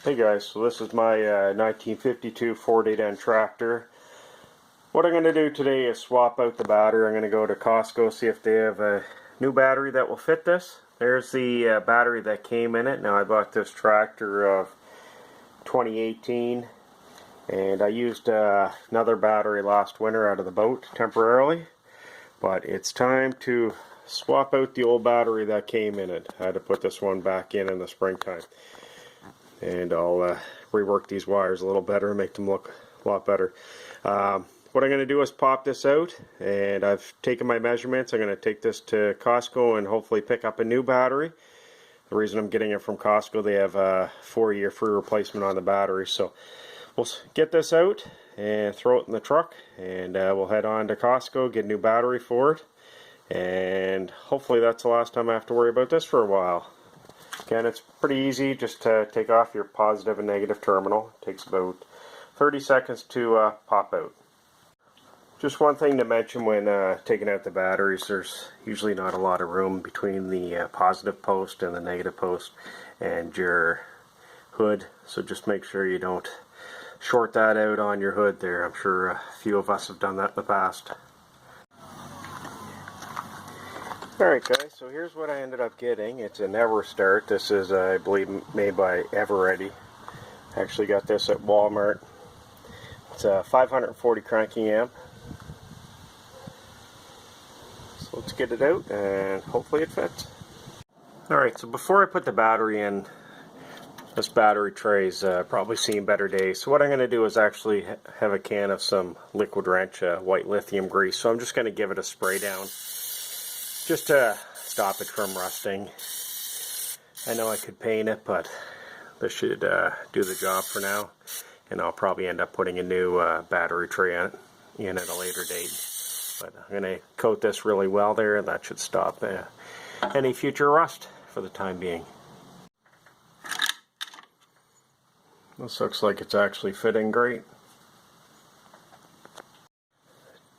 Hey guys, so this is my 1952 4-8N tractor. What I'm going to do today is swap out the battery. I'm going to go to Costco, see if they have a new battery that will fit this. There's the battery that came in it. Now I bought this tractor of 2018 and I used another battery last winter out of the boat temporarily. But it's time to swap out the old battery that came in it. I had to put this one back in the springtime. And I'll rework these wires a little better and make them look a lot better. What I'm going to do is pop this out, and I've taken my measurements. I'm going to take this to Costco and hopefully pick up a new battery. The reason I'm getting it from Costco, they have a 4-year free replacement on the battery. So we'll get this out and throw it in the truck, and we'll head on to Costco, get a new battery for it, and hopefully that's the last time I have to worry about this for a while. Again, it's pretty easy just to take off your positive and negative terminal. It takes about 30 seconds to pop out. Just one thing to mention when taking out the batteries, there's usually not a lot of room between the positive post and the negative post and your hood, so just make sure you don't short that out on your hood there. I'm sure a few of us have done that in the past. Alright guys, so here's what I ended up getting. It's an EverStart. This is, I believe, made by Everready. I actually got this at Walmart. It's a 540 cranking amp. So let's get it out and hopefully it fits. Alright, so before I put the battery in, this battery tray's probably seen better days. So what I'm going to do is actually have a can of some liquid wrench, white lithium grease. So I'm just going to give it a spray down, just to stop it from rusting. I know I could paint it, but this should do the job for now. And I'll probably end up putting a new battery tray in at a later date. But I'm going to coat this really well there, and that should stop any future rust for the time being. This looks like it's actually fitting great.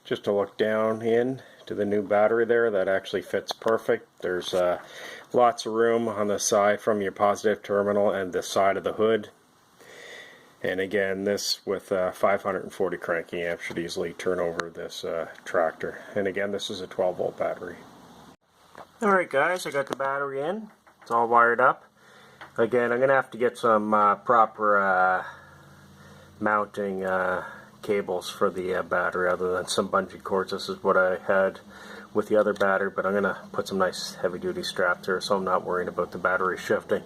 Just to look down in to the new battery there, that actually fits perfect. There's lots of room on the side from your positive terminal and the side of the hood. And again, this with 540 cranking amp should easily turn over this tractor. And again, this is a 12 volt battery. Alright guys, I got the battery in. It's all wired up. Again, I'm going to have to get some proper mounting cables for the battery other than some bungee cords. This is what I had with the other battery, but I'm going to put some nice heavy duty straps there so I'm not worrying about the battery shifting.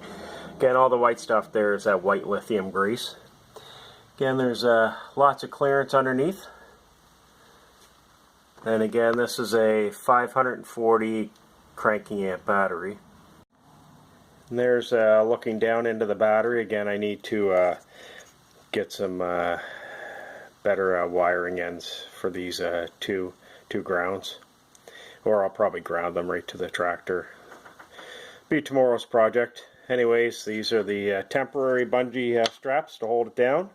Again, all the white stuff there is that white lithium grease. Again, there's lots of clearance underneath. And again, this is a 540 cranking amp battery. And there's looking down into the battery. Again, I need to get some better wiring ends for these two grounds, or I'll probably ground them right to the tractor. Be tomorrow's project. Anyways, these are the temporary bungee straps to hold it down.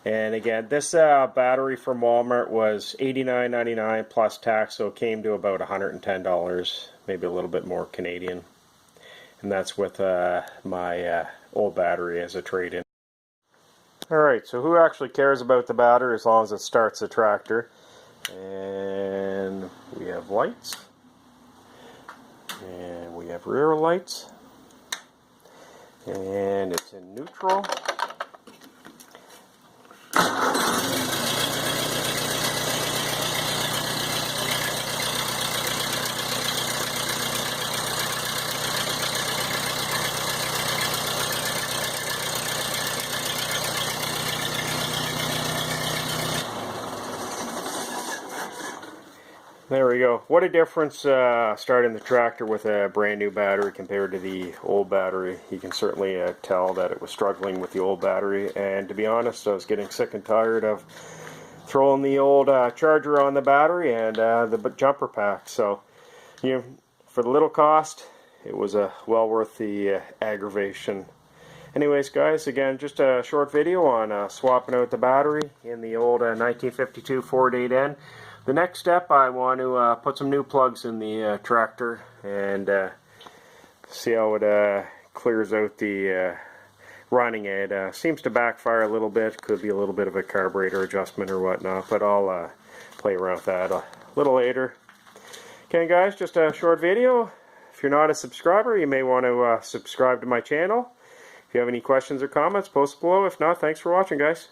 And again, this battery from Walmart was $89.99 plus tax, so it came to about $110, maybe a little bit more Canadian. And that's with my old battery as a trade-in. Alright, so who actually cares about the battery as long as it starts the tractor? And we have lights. And we have rear lights. And it's in neutral. There we go. What a difference starting the tractor with a brand new battery compared to the old battery. You can certainly tell that it was struggling with the old battery, and to be honest, I was getting sick and tired of throwing the old charger on the battery and the jumper pack. So, you know, for the little cost, it was well worth the aggravation. Anyways guys, again, just a short video on swapping out the battery in the old 1952 4-8N. The next step, I want to put some new plugs in the tractor and see how it clears out the running it. Seems to backfire a little bit. Could be a little bit of a carburetor adjustment or whatnot, but I'll play around with that a little later. Okay guys, just a short video. If you're not a subscriber, you may want to subscribe to my channel. If you have any questions or comments, post below. If not, thanks for watching guys.